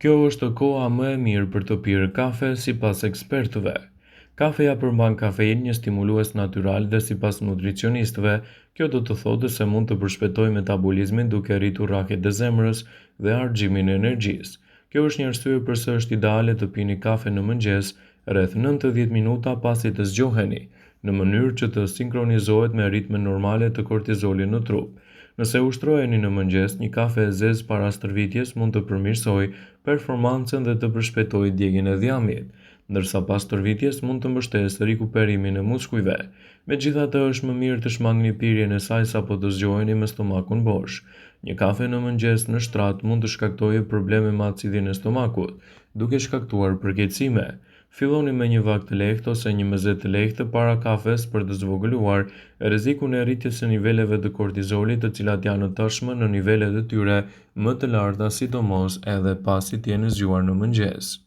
Kjo është koha më e mirë për të pirë kafe sipas ekspertëve. Kafeja përmban kafeinë, një stimulues natyral dhe sipas nutricionistëve, kjo do të thotë se mund të përshpejtojë metabolizmin duke rritur rrahjet e zemrës dhe harxhimin e energjisë. Kjo është një arsye pse është ideale të pini kafe në mëngjes rreth 90 minuta pasi të zgjoheni, në mënyrë që të sinkronizohet me ritmen normale të kortizolit në trup. Nëse ushtroheni në mëngjes, një kafe e zezë para stërvitjes mund të përmirësojë performancën dhe të përshpejtojë djegjen e dhjamit, ndërsa pas stërvitjes mund të mbështesë rikuperimin e muskujve. Megjithatë, është më mirë të shmangni pirjen e saj sapo të zgjoheni me stomakun bosh. Një kafe në mëngjes në shtrat mund të shkaktojë probleme me acidin e stomakut, duke shkaktuar përkeqësime. Filloni me një vak të lehtë ose një meze të lehtë para kafes për të zvogëluar rrezikun e rritjes së niveleve të kortizolit, të cilat janë tashmë në nivelet e tyre më të larta, sidomos edhe pasi të jeni zgjuar në mëngjes.